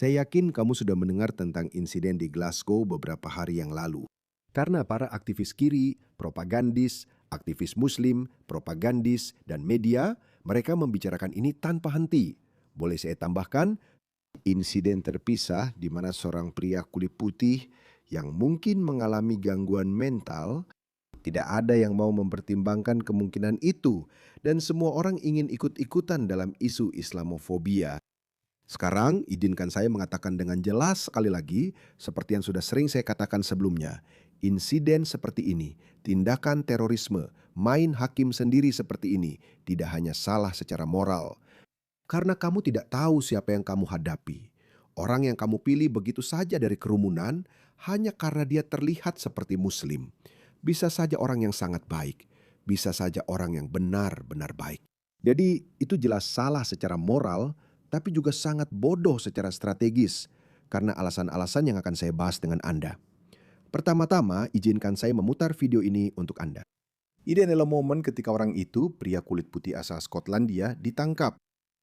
Saya yakin kamu sudah mendengar tentang insiden di Glasgow beberapa hari yang lalu. Karena para aktivis kiri, propagandis, aktivis muslim, propagandis, dan media, mereka membicarakan ini tanpa henti. Boleh saya tambahkan, insiden terpisah di mana seorang pria kulit putih yang mungkin mengalami gangguan mental, tidak ada yang mau mempertimbangkan kemungkinan itu, dan semua orang ingin ikut-ikutan dalam isu Islamofobia. Sekarang, izinkan saya mengatakan dengan jelas sekali lagi, seperti yang sudah sering saya katakan sebelumnya, insiden seperti ini, tindakan terorisme, main hakim sendiri seperti ini, tidak hanya salah secara moral. Karena kamu tidak tahu siapa yang kamu hadapi. Orang yang kamu pilih begitu saja dari kerumunan, hanya karena dia terlihat seperti muslim. Bisa saja orang yang sangat baik, bisa saja orang yang benar-benar baik. Jadi itu jelas salah secara moral, tapi juga sangat bodoh secara strategis karena alasan-alasan yang akan saya bahas dengan Anda. Pertama-tama, izinkan saya memutar video ini untuk Anda. Ini adalah momen ketika orang itu, pria kulit putih asal Skotlandia, ditangkap.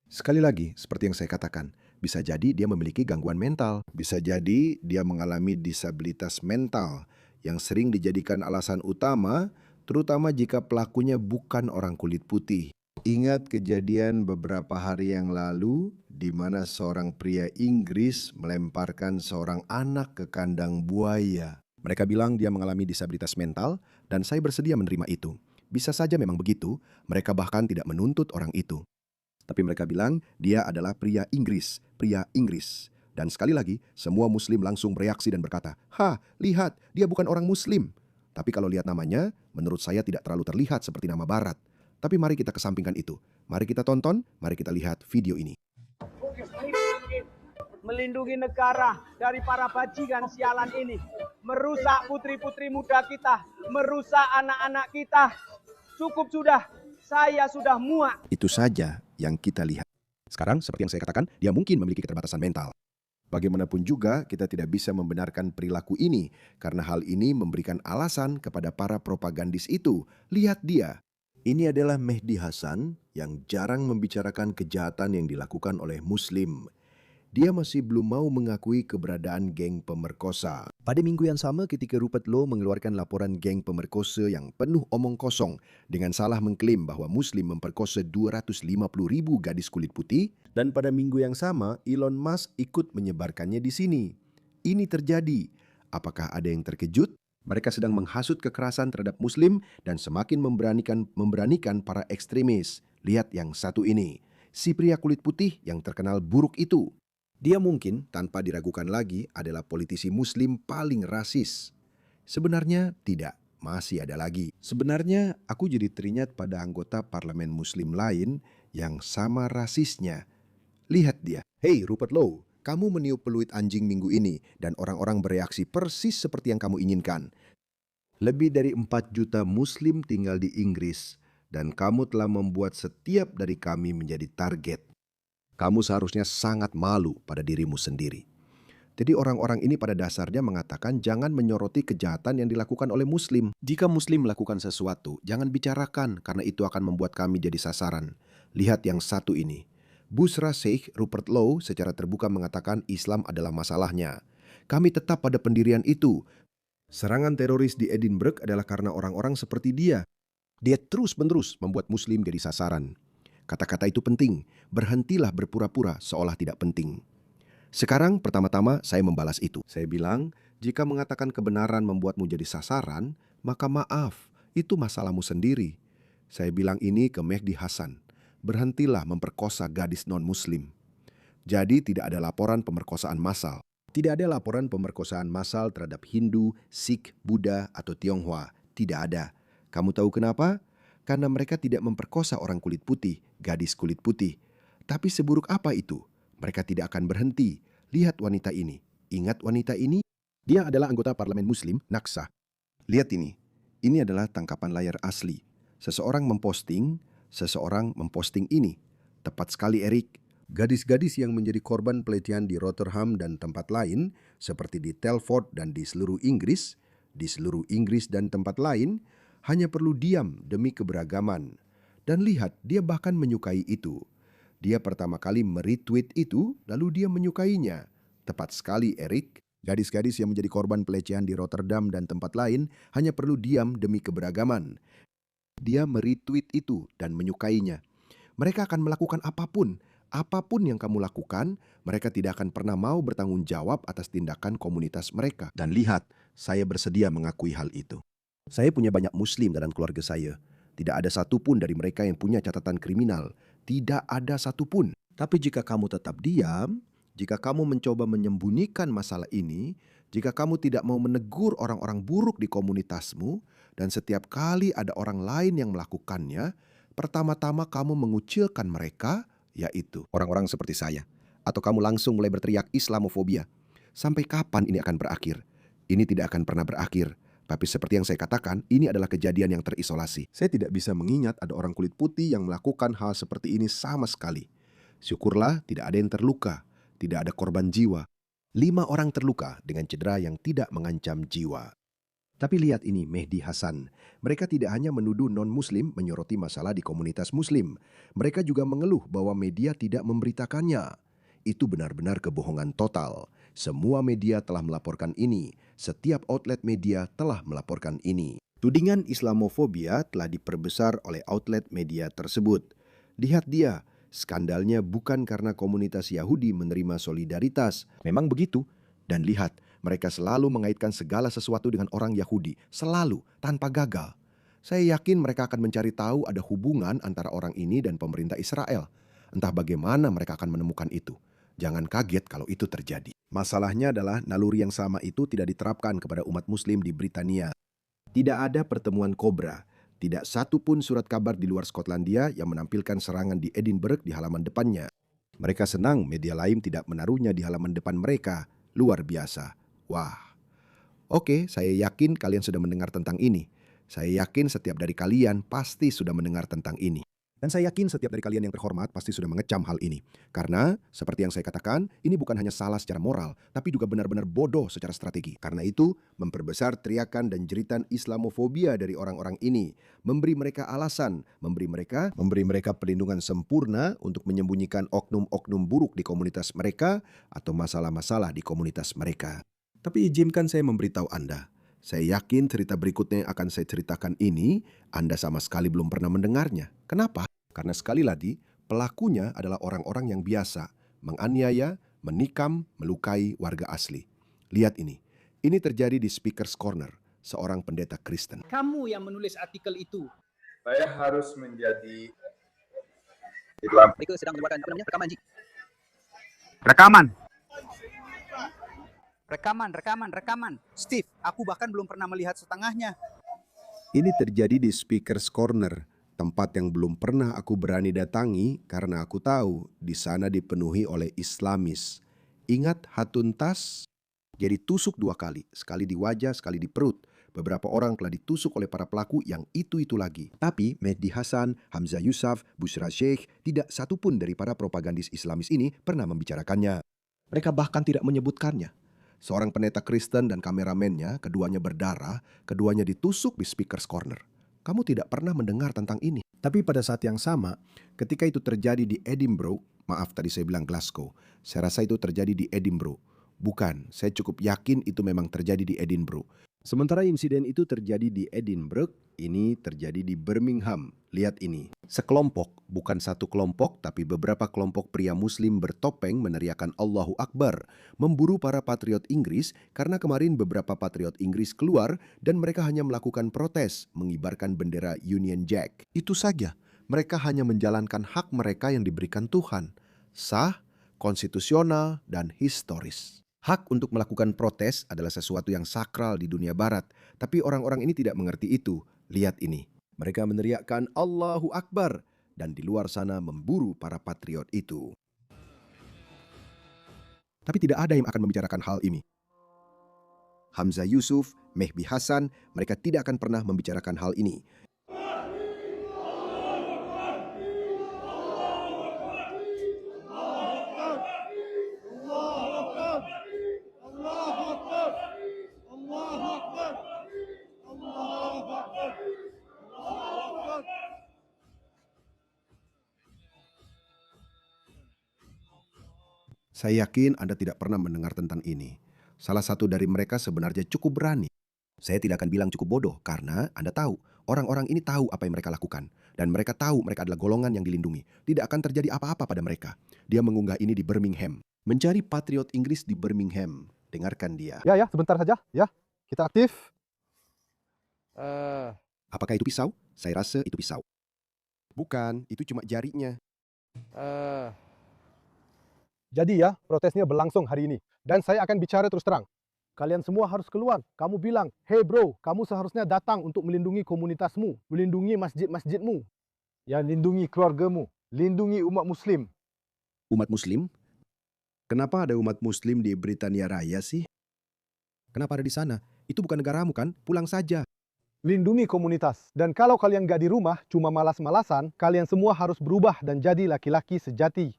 Sekali lagi, seperti yang saya katakan, bisa jadi dia memiliki gangguan mental. Bisa jadi dia mengalami disabilitas mental yang sering dijadikan alasan utama, terutama jika pelakunya bukan orang kulit putih. Ingat kejadian beberapa hari yang lalu di mana seorang pria Inggris melemparkan seorang anak ke kandang buaya. Mereka bilang dia mengalami disabilitas mental dan saya bersedia menerima itu. Bisa saja memang begitu, mereka bahkan tidak menuntut orang itu. Tapi mereka bilang dia adalah pria Inggris, pria Inggris. Dan sekali lagi, semua muslim langsung bereaksi dan berkata, "Ha, lihat, dia bukan orang muslim." Tapi kalau lihat namanya, menurut saya tidak terlalu terlihat seperti nama barat. Tapi mari kita kesampingkan itu. Mari kita tonton, mari kita lihat video ini. Melindungi negara dari para bajingan sialan ini. Merusak putri-putri muda kita. Merusak anak-anak kita. Cukup sudah. Saya sudah muak. Itu saja yang kita lihat. Sekarang, seperti yang saya katakan, dia mungkin memiliki keterbatasan mental. Bagaimanapun juga, kita tidak bisa membenarkan perilaku ini, karena hal ini memberikan alasan kepada para propagandis itu. Lihat dia. Ini adalah Mehdi Hasan yang jarang membicarakan kejahatan yang dilakukan oleh Muslim. Dia masih belum mau mengakui keberadaan geng pemerkosa. Pada minggu yang sama ketika Rupert Lowe mengeluarkan laporan geng pemerkosa yang penuh omong kosong dengan salah mengklaim bahwa Muslim memperkosa 250,000 gadis kulit putih, dan pada minggu yang sama Elon Musk ikut menyebarkannya di sini. Ini terjadi. Apakah ada yang terkejut? Mereka sedang menghasut kekerasan terhadap Muslim dan semakin memberanikan para ekstremis. Lihat yang satu ini, si pria kulit putih yang terkenal buruk itu. Dia mungkin tanpa diragukan lagi adalah politisi Muslim paling rasis. Sebenarnya tidak, masih ada lagi. Sebenarnya aku jadi teringat pada anggota parlemen Muslim lain yang sama rasisnya. Lihat dia. Hey Rupert Lowe, kamu meniup peluit anjing minggu ini dan orang-orang bereaksi persis seperti yang kamu inginkan. Lebih dari 4 juta Muslim tinggal di Inggris dan kamu telah membuat setiap dari kami menjadi target. Kamu seharusnya sangat malu pada dirimu sendiri. Jadi orang-orang ini pada dasarnya mengatakan jangan menyoroti kejahatan yang dilakukan oleh Muslim. Jika Muslim melakukan sesuatu, jangan bicarakan karena itu akan membuat kami jadi sasaran. Lihat yang satu ini. Busra Sheikh Rupert Lowe secara terbuka mengatakan Islam adalah masalahnya. Kami tetap pada pendirian itu. Serangan teroris di Edinburgh adalah karena orang-orang seperti dia. Dia terus-menerus membuat Muslim jadi sasaran. Kata-kata itu penting. Berhentilah berpura-pura seolah tidak penting. Sekarang pertama-tama saya membalas itu. Saya bilang, jika mengatakan kebenaran membuatmu jadi sasaran, maka maaf, itu masalahmu sendiri. Saya bilang ini ke Mehdi Hasan. Berhentilah memperkosa gadis non-Muslim. Jadi tidak ada laporan pemerkosaan massal. Tidak ada laporan pemerkosaan massal terhadap Hindu, Sikh, Buddha, atau Tionghoa. Tidak ada. Kamu tahu kenapa? Karena mereka tidak memperkosa orang kulit putih, gadis kulit putih. Tapi seburuk apa itu? Mereka tidak akan berhenti. Lihat wanita ini. Ingat wanita ini? Dia adalah anggota parlemen Muslim, Naksa. Lihat ini. Ini adalah tangkapan layar asli. Seseorang memposting ini. Tepat sekali, Eric. Gadis-gadis yang menjadi korban pelecehan di Rotherham dan tempat lain, seperti di Telford dan di seluruh Inggris dan tempat lain, hanya perlu diam demi keberagaman. Dan lihat, dia bahkan menyukai itu. Dia pertama kali meretweet itu, lalu dia menyukainya. Tepat sekali, Erik. Gadis-gadis yang menjadi korban pelecehan di Rotterdam dan tempat lain hanya perlu diam demi keberagaman. Dia meretweet itu dan menyukainya. Mereka akan melakukan apapun. Apapun yang kamu lakukan, mereka tidak akan pernah mau bertanggung jawab atas tindakan komunitas mereka. Dan lihat, saya bersedia mengakui hal itu. Saya punya banyak muslim dalam keluarga saya. Tidak ada satupun dari mereka yang punya catatan kriminal. Tidak ada satupun. Tapi jika kamu tetap diam, jika kamu mencoba menyembunyikan masalah ini, jika kamu tidak mau menegur orang-orang buruk di komunitasmu, dan setiap kali ada orang lain yang melakukannya, pertama-tama kamu mengucilkan mereka, yaitu orang-orang seperti saya. Atau kamu langsung mulai berteriak Islamofobia. Sampai kapan ini akan berakhir? Ini tidak akan pernah berakhir. Tapi seperti yang saya katakan, ini adalah kejadian yang terisolasi. Saya tidak bisa mengingat ada orang kulit putih yang melakukan hal seperti ini sama sekali. Syukurlah tidak ada yang terluka, tidak ada korban jiwa. 5 orang terluka dengan cedera yang tidak mengancam jiwa. Tapi lihat ini, Mehdi Hasan. Mereka tidak hanya menuduh non-muslim menyoroti masalah di komunitas muslim. Mereka juga mengeluh bahwa media tidak memberitakannya. Itu benar-benar kebohongan total. Semua media telah melaporkan ini. Setiap outlet media telah melaporkan ini. Tudingan Islamofobia telah diperbesar oleh outlet media tersebut. Lihat dia, skandalnya bukan karena komunitas Yahudi menerima solidaritas. Memang begitu. Dan lihat, mereka selalu mengaitkan segala sesuatu dengan orang Yahudi. Selalu, tanpa gagal. Saya yakin mereka akan mencari tahu ada hubungan antara orang ini dan pemerintah Israel. Entah bagaimana mereka akan menemukan itu. Jangan kaget kalau itu terjadi. Masalahnya adalah naluri yang sama itu tidak diterapkan kepada umat muslim di Britania. Tidak ada pertemuan kobra. Tidak satu pun surat kabar di luar Skotlandia yang menampilkan serangan di Edinburgh di halaman depannya. Mereka senang media lain tidak menaruhnya di halaman depan mereka. Luar biasa. Wah. Oke, saya yakin kalian sudah mendengar tentang ini. Saya yakin setiap dari kalian pasti sudah mendengar tentang ini. Dan saya yakin setiap dari kalian yang terhormat pasti sudah mengecam hal ini. Karena, seperti yang saya katakan, ini bukan hanya salah secara moral, tapi juga benar-benar bodoh secara strategi. Karena itu, memperbesar teriakan dan jeritan Islamofobia dari orang-orang ini, memberi mereka alasan, memberi mereka perlindungan sempurna untuk menyembunyikan oknum-oknum buruk di komunitas mereka atau masalah-masalah di komunitas mereka. Tapi izinkan saya memberitahu Anda, saya yakin cerita berikutnya yang akan saya ceritakan ini, Anda sama sekali belum pernah mendengarnya. Kenapa? Karena sekali lagi, pelakunya adalah orang-orang yang biasa, menganiaya, menikam, melukai warga asli. Lihat ini. Ini terjadi di Speaker's Corner, seorang pendeta Kristen. Kamu yang menulis artikel itu. Saya harus menjadi Islam. Mereka sedang mengeluarkan rekaman, Ji. Rekaman. Steve, aku bahkan belum pernah melihat setengahnya. Ini terjadi di Speaker's Corner, tempat yang belum pernah aku berani datangi karena aku tahu di sana dipenuhi oleh Islamis. Ingat Hatun Tas? Jadi tusuk 2 kali, sekali di wajah, sekali di perut. Beberapa orang telah ditusuk oleh para pelaku yang itu lagi. Tapi Mehdi Hasan, Hamzah Yusuf, Bushra Sheikh, tidak satupun dari para propagandis Islamis ini pernah membicarakannya. Mereka bahkan tidak menyebutkannya. Seorang pendeta Kristen dan kameramennya, keduanya berdarah, keduanya ditusuk di Speaker's Corner. Kamu tidak pernah mendengar tentang ini. Tapi pada saat yang sama, ketika itu terjadi di Edinburgh, maaf tadi saya bilang Glasgow, saya rasa itu terjadi di Edinburgh. Bukan, saya cukup yakin itu memang terjadi di Edinburgh. Sementara insiden itu terjadi di Edinburgh, ini terjadi di Birmingham. Lihat ini. Sekelompok, bukan satu kelompok, tapi beberapa kelompok pria muslim bertopeng meneriakan Allahu Akbar, memburu para patriot Inggris karena kemarin beberapa patriot Inggris keluar dan mereka hanya melakukan protes, mengibarkan bendera Union Jack. Itu saja. Mereka hanya menjalankan hak mereka yang diberikan Tuhan. Sah, konstitusional, dan historis. Hak untuk melakukan protes adalah sesuatu yang sakral di dunia barat, tapi orang-orang ini tidak mengerti itu. Lihat ini. Mereka meneriakkan Allahu Akbar dan di luar sana memburu para patriot itu. Tapi tidak ada yang akan membicarakan hal ini. Hamzah Yusuf, Mehdi Hasan, mereka tidak akan pernah membicarakan hal ini. Saya yakin Anda tidak pernah mendengar tentang ini. Salah satu dari mereka sebenarnya cukup berani. Saya tidak akan bilang cukup bodoh karena Anda tahu, orang-orang ini tahu apa yang mereka lakukan. Dan mereka tahu mereka adalah golongan yang dilindungi. Tidak akan terjadi apa-apa pada mereka. Dia mengunggah ini di Birmingham. Mencari patriot Inggris di Birmingham. Dengarkan dia. Ya, sebentar saja. Ya, kita aktif. Apakah itu pisau? Saya rasa itu pisau. Bukan, itu cuma jarinya. Jadi ya, protesnya berlangsung hari ini. Dan saya akan bicara terus terang. Kalian semua harus keluar. Kamu bilang, hey bro, kamu seharusnya datang untuk melindungi komunitasmu, melindungi masjid-masjidmu. Ya, lindungi keluargamu, lindungi umat muslim. Umat Muslim? Kenapa ada umat Muslim di Britania Raya sih? Kenapa ada di sana? Itu bukan negaramu kan? Pulang saja. Lindungi komunitas. Dan kalau kalian gak di rumah, cuma malas-malasan, kalian semua harus berubah dan jadi laki-laki sejati.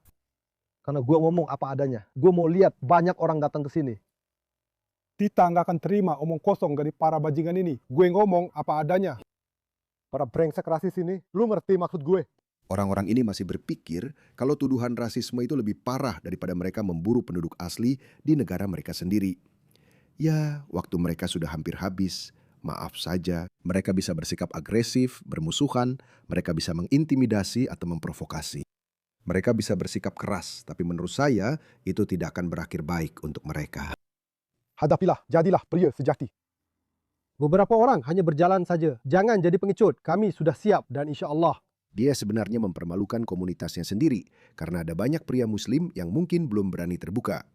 Karena gue ngomong apa adanya. Gue mau lihat banyak orang datang ke sini. Kita nggak akan terima omong kosong dari para bajingan ini. Gue ngomong apa adanya. Para brengsek rasis ini, lu ngerti maksud gue? Orang-orang ini masih berpikir kalau tuduhan rasisme itu lebih parah daripada mereka memburu penduduk asli di negara mereka sendiri. Ya, waktu mereka sudah hampir habis. Maaf saja, mereka bisa bersikap agresif, bermusuhan, mereka bisa mengintimidasi atau memprovokasi. Mereka bisa bersikap keras, tapi menurut saya itu tidak akan berakhir baik untuk mereka. Hadapilah, jadilah pria sejati. Beberapa orang hanya berjalan saja. Jangan jadi pengecut. Kami sudah siap dan insya Allah. Dia sebenarnya mempermalukan komunitasnya sendiri karena ada banyak pria muslim yang mungkin belum berani terbuka.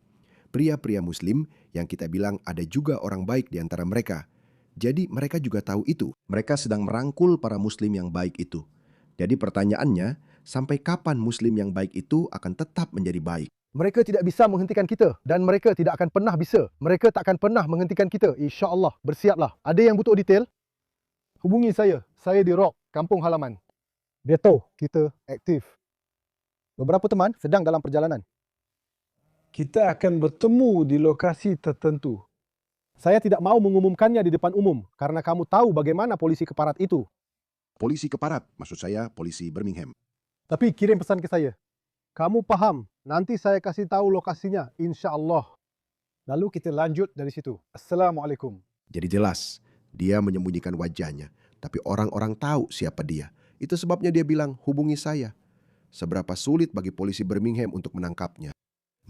Pria-pria muslim yang kita bilang ada juga orang baik di antara mereka. Jadi mereka juga tahu itu. Mereka sedang merangkul para muslim yang baik itu. Jadi pertanyaannya, sampai kapan muslim yang baik itu akan tetap menjadi baik? Mereka tidak bisa menghentikan kita dan mereka tidak akan pernah bisa. Mereka tak akan pernah menghentikan kita. Insya Allah, bersiaplah. Ada yang butuh detail? Hubungi saya. Saya di Rock, kampung halaman. Dia tahu kita aktif. Beberapa teman sedang dalam perjalanan. Kita akan bertemu di lokasi tertentu. Saya tidak mau mengumumkannya di depan umum karena kamu tahu bagaimana polisi keparat itu. Polisi keparat, maksud saya polisi Birmingham. Tapi kirim pesan ke saya. Kamu paham, nanti saya kasih tahu lokasinya, insya Allah. Lalu kita lanjut dari situ. Assalamualaikum. Jadi jelas, dia menyembunyikan wajahnya. Tapi orang-orang tahu siapa dia. Itu sebabnya dia bilang, hubungi saya. Seberapa sulit bagi polisi Birmingham untuk menangkapnya.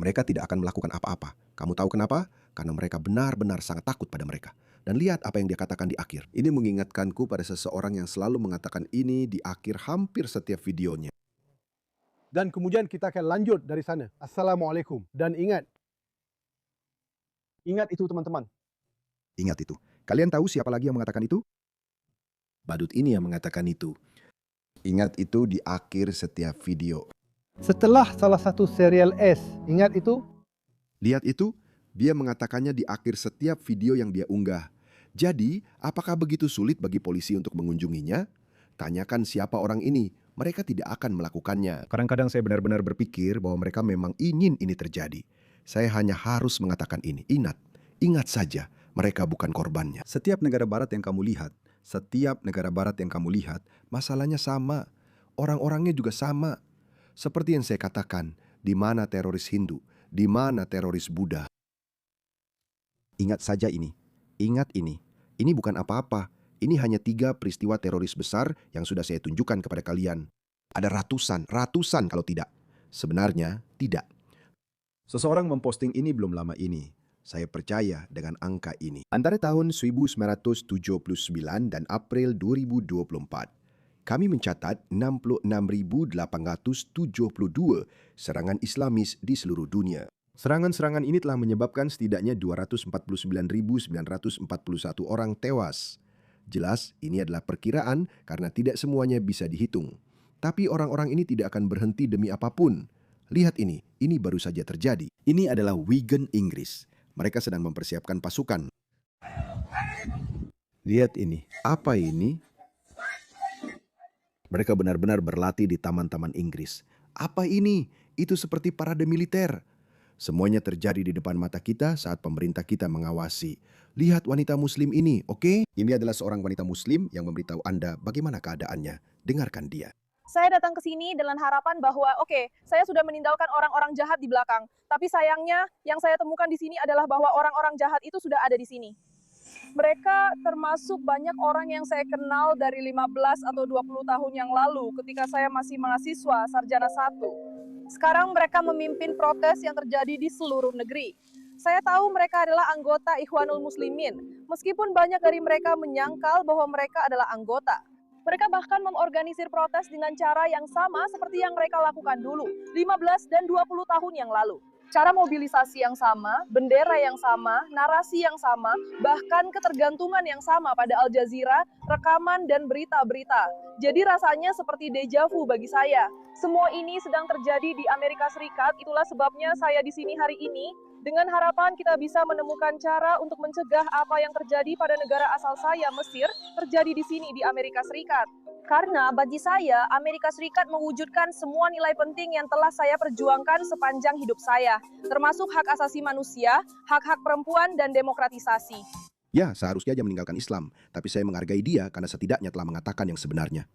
Mereka tidak akan melakukan apa-apa. Kamu tahu kenapa? Karena mereka benar-benar sangat takut pada mereka. Dan lihat apa yang dia katakan di akhir. Ini mengingatkanku pada seseorang yang selalu mengatakan ini di akhir hampir setiap videonya. Dan kemudian kita akan lanjut dari sana. Assalamualaikum. Dan ingat itu teman-teman. Ingat itu. Kalian tahu siapa lagi yang mengatakan itu? Badut ini yang mengatakan itu. Ingat itu di akhir setiap video. Setelah salah satu serial S, ingat itu? Lihat itu, dia mengatakannya di akhir setiap video yang dia unggah. Jadi, apakah begitu sulit bagi polisi untuk mengunjunginya? Tanyakan siapa orang ini. Mereka tidak akan melakukannya. Kadang-kadang saya benar-benar berpikir bahwa mereka memang ingin ini terjadi. Saya hanya harus mengatakan ini. Ingat saja, mereka bukan korbannya. Setiap negara barat yang kamu lihat, masalahnya sama. Orang-orangnya juga sama. Seperti yang saya katakan, di mana teroris Hindu, di mana teroris Buddha. Ingat saja ini. Ingat ini. Ini bukan apa-apa. Ini hanya 3 peristiwa teroris besar yang sudah saya tunjukkan kepada kalian. Ada ratusan kalau tidak. Sebenarnya tidak. Seseorang memposting ini belum lama ini. Saya percaya dengan angka ini. Antara tahun 1979 dan April 2024, kami mencatat 66.872 serangan Islamis di seluruh dunia. Serangan-serangan ini telah menyebabkan setidaknya 249.941 orang tewas. Jelas, ini adalah perkiraan karena tidak semuanya bisa dihitung. Tapi orang-orang ini tidak akan berhenti demi apapun. Lihat ini baru saja terjadi. Ini adalah Wigan, Inggris. Mereka sedang mempersiapkan pasukan. Lihat ini. Apa ini? Mereka benar-benar berlatih di taman-taman Inggris. Apa ini? Itu seperti parade militer. Semuanya terjadi di depan mata kita saat pemerintah kita mengawasi. Lihat wanita muslim ini, oke? Ini adalah seorang wanita muslim yang memberitahu Anda bagaimana keadaannya. Dengarkan dia. Saya datang ke sini dengan harapan bahwa, oke, saya sudah meninggalkan orang-orang jahat di belakang. Tapi sayangnya, yang saya temukan di sini adalah bahwa orang-orang jahat itu sudah ada di sini. Mereka termasuk banyak orang yang saya kenal dari 15 atau 20 tahun yang lalu ketika saya masih mahasiswa sarjana 1. Sekarang mereka memimpin protes yang terjadi di seluruh negeri. Saya tahu mereka adalah anggota Ikhwanul Muslimin, meskipun banyak dari mereka menyangkal bahwa mereka adalah anggota. Mereka bahkan mengorganisir protes dengan cara yang sama seperti yang mereka lakukan dulu, 15 dan 20 tahun yang lalu. Cara mobilisasi yang sama, bendera yang sama, narasi yang sama, bahkan ketergantungan yang sama pada Al Jazeera, rekaman dan berita-berita. Jadi rasanya seperti deja vu bagi saya. Semua ini sedang terjadi di Amerika Serikat, itulah sebabnya saya di sini hari ini, dengan harapan kita bisa menemukan cara untuk mencegah apa yang terjadi pada negara asal saya, Mesir, terjadi di sini di Amerika Serikat. Karena bagi saya, Amerika Serikat mewujudkan semua nilai penting yang telah saya perjuangkan sepanjang hidup saya, termasuk hak asasi manusia, hak-hak perempuan, dan demokratisasi. Ya, seharusnya dia meninggalkan Islam, tapi saya menghargai dia karena setidaknya telah mengatakan yang sebenarnya.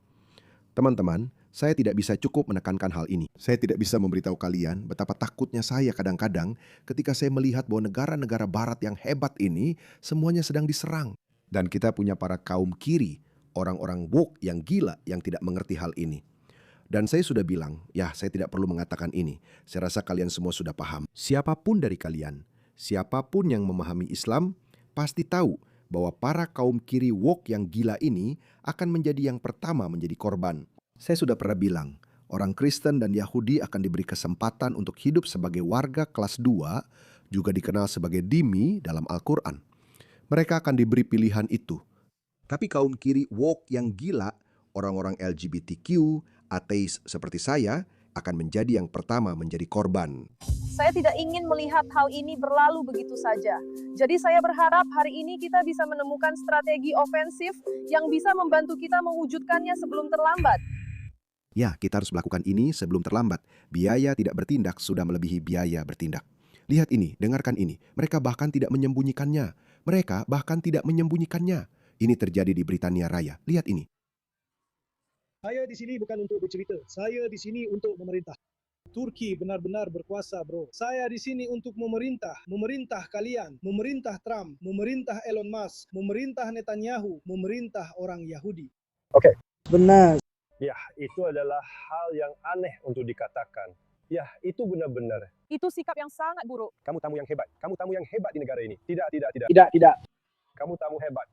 Teman-teman, saya tidak bisa cukup menekankan hal ini. Saya tidak bisa memberitahu kalian betapa takutnya saya kadang-kadang ketika saya melihat bahwa negara-negara barat yang hebat ini semuanya sedang diserang. Dan kita punya para kaum kiri, orang-orang woke yang gila yang tidak mengerti hal ini. Dan saya sudah bilang, ya saya tidak perlu mengatakan ini. Saya rasa kalian semua sudah paham. Siapapun dari kalian, siapapun yang memahami Islam, pasti tahu bahwa para kaum kiri woke yang gila ini akan menjadi yang pertama menjadi korban. Saya sudah pernah bilang, orang Kristen dan Yahudi akan diberi kesempatan untuk hidup sebagai warga kelas 2, juga dikenal sebagai dhimmi dalam Al-Quran. Mereka akan diberi pilihan itu. Tapi kaum kiri woke yang gila, orang-orang LGBTQ, ateis seperti saya, akan menjadi yang pertama menjadi korban. Saya tidak ingin melihat hal ini berlalu begitu saja. Jadi saya berharap hari ini kita bisa menemukan strategi ofensif yang bisa membantu kita mewujudkannya sebelum terlambat. Ya, kita harus melakukan ini sebelum terlambat. Biaya tidak bertindak sudah melebihi biaya bertindak. Lihat ini, dengarkan ini. Mereka bahkan tidak menyembunyikannya. Ini terjadi di Britania Raya. Lihat ini. Saya di sini bukan untuk bercerita. Saya di sini untuk memerintah. Turki benar-benar berkuasa, bro. Saya di sini untuk memerintah. Memerintah kalian. Memerintah Trump. Memerintah Elon Musk. Memerintah Netanyahu. Memerintah orang Yahudi. Oke. Benar. Ya, itu adalah hal yang aneh untuk dikatakan. Ya, itu benar-benar. Itu sikap yang sangat buruk. Kamu tamu yang hebat. Kamu tamu yang hebat di negara ini. Tidak. Tidak. Kamu tamu hebat.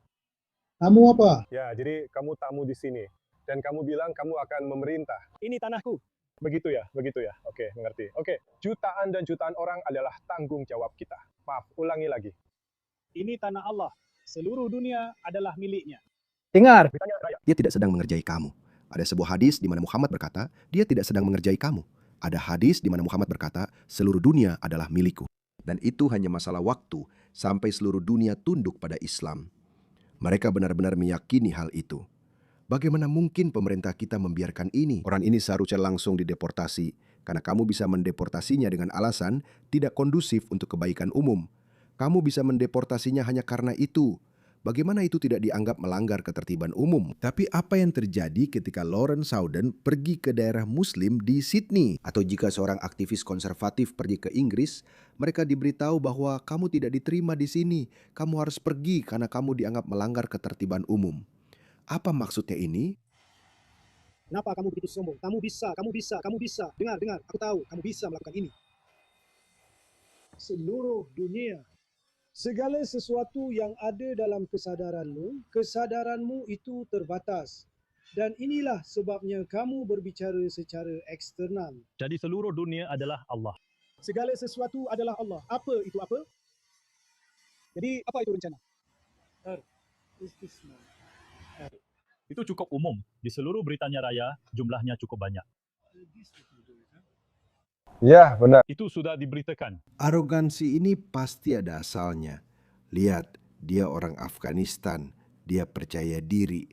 Kamu apa? Ya, jadi kamu tamu di sini. Dan kamu bilang kamu akan memerintah. Ini tanahku. Begitu ya? Oke, mengerti. Oke, jutaan dan jutaan orang adalah tanggung jawab kita. Maaf, ulangi lagi. Ini tanah Allah. Seluruh dunia adalah miliknya. Dengar. Britania Raya. Dia tidak sedang mengerjai kamu. Ada sebuah hadis di mana Muhammad berkata, dia tidak sedang mengerjai kamu. Ada hadis di mana Muhammad berkata, seluruh dunia adalah milikku. Dan itu hanya masalah waktu sampai seluruh dunia tunduk pada Islam. Mereka benar-benar meyakini hal itu. Bagaimana mungkin pemerintah kita membiarkan ini? Orang ini seharusnya langsung dideportasi, karena kamu bisa mendeportasinya dengan alasan tidak kondusif untuk kebaikan umum. Kamu bisa mendeportasinya hanya karena itu. Bagaimana itu tidak dianggap melanggar ketertiban umum? Tapi apa yang terjadi ketika Lauren Southern pergi ke daerah Muslim di Sydney? Atau jika seorang aktivis konservatif pergi ke Inggris, mereka diberitahu bahwa kamu tidak diterima di sini. Kamu harus pergi karena kamu dianggap melanggar ketertiban umum. Apa maksudnya ini? Kenapa kamu begitu sombong? Kamu bisa. Dengar. Aku tahu kamu bisa melakukan ini. Seluruh dunia. Segala sesuatu yang ada dalam kesadaranmu itu terbatas. Dan inilah sebabnya kamu berbicara secara eksternal. Jadi seluruh dunia adalah Allah. Segala sesuatu adalah Allah. Apa itu apa? Jadi apa itu rencana? Istisna. Itu cukup umum. Di seluruh Britania Raya, jumlahnya cukup banyak. Ya, benar. Itu sudah diberitakan. Arogansi ini pasti ada asalnya. Lihat, dia orang Afghanistan. Dia percaya diri.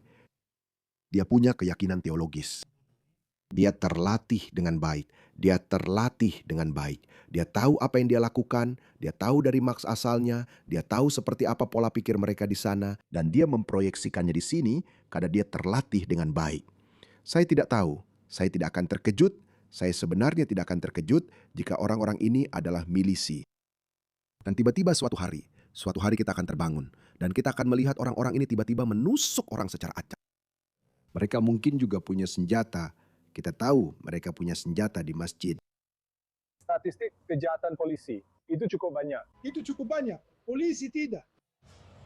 Dia punya keyakinan teologis. Dia terlatih dengan baik. Dia tahu apa yang dia lakukan. Dia tahu dari maks asalnya. Dia tahu seperti apa pola pikir mereka di sana. Dan dia memproyeksikannya di sini karena dia terlatih dengan baik. Saya tidak tahu. Saya tidak akan terkejut, saya sebenarnya tidak akan terkejut jika orang-orang ini adalah milisi. Dan tiba-tiba suatu hari kita akan terbangun dan kita akan melihat orang-orang ini tiba-tiba menusuk orang secara acak. Mereka mungkin juga punya senjata. Kita tahu mereka punya senjata di masjid. Statistik kejahatan polisi itu cukup banyak. Itu cukup banyak. Polisi tidak.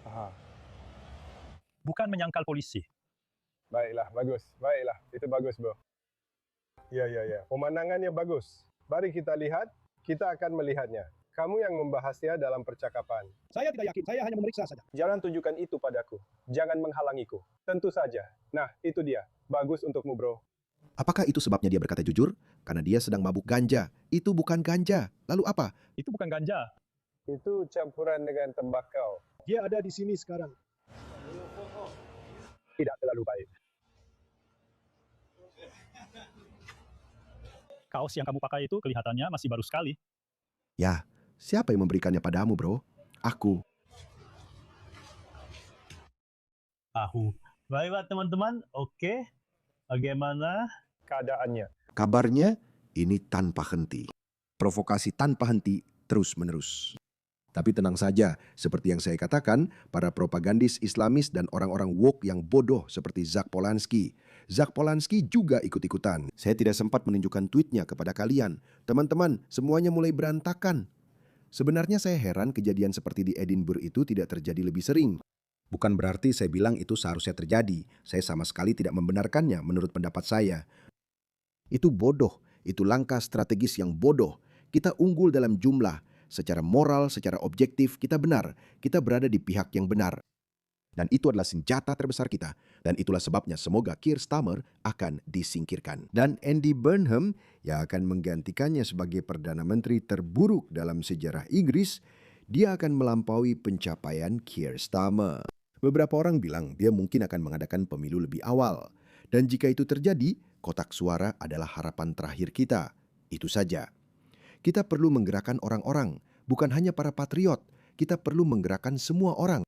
Aha. Bukan menyangkal polisi. Baiklah, bagus. Baiklah, itu bagus, bro. Ya. Pemandangannya bagus. Mari kita lihat, kita akan melihatnya. Kamu yang membahasnya dalam percakapan. Saya tidak yakin, saya hanya memeriksa saja. Jangan tunjukkan itu padaku. Jangan menghalangiku. Tentu saja. Nah, itu dia. Bagus untukmu, bro. Apakah itu sebabnya dia berkata jujur? Karena dia sedang mabuk ganja. Itu bukan ganja. Lalu apa? Itu bukan ganja. Itu campuran dengan tembakau. Dia ada di sini sekarang. Tidak terlalu baik. Kaos yang kamu pakai itu kelihatannya masih baru sekali. Ya, siapa yang memberikannya padamu, bro? Aku. Baiklah teman-teman, oke. Bagaimana? Keadaannya. Kabarnya ini tanpa henti. Provokasi tanpa henti terus-menerus. Tapi tenang saja, seperti yang saya katakan, para propagandis Islamis dan orang-orang woke yang bodoh seperti Zach Polanski. Zach Polanski juga ikut-ikutan. Saya tidak sempat menunjukkan tweetnya kepada kalian. Teman-teman, semuanya mulai berantakan. Sebenarnya saya heran kejadian seperti di Edinburgh itu tidak terjadi lebih sering. Bukan berarti saya bilang itu seharusnya terjadi. Saya sama sekali tidak membenarkannya menurut pendapat saya. Itu bodoh. Itu langkah strategis yang bodoh. Kita unggul dalam jumlah. Secara moral, secara objektif, kita benar. Kita berada di pihak yang benar. Dan itu adalah senjata terbesar kita. Dan itulah sebabnya semoga Keir Starmer akan disingkirkan. Dan Andy Burnham yang akan menggantikannya sebagai Perdana Menteri terburuk dalam sejarah Inggris, dia akan melampaui pencapaian Keir Starmer. Beberapa orang bilang dia mungkin akan mengadakan pemilu lebih awal. Dan jika itu terjadi, kotak suara adalah harapan terakhir kita. Itu saja. Kita perlu menggerakkan orang-orang, bukan hanya para patriot. Kita perlu menggerakkan semua orang.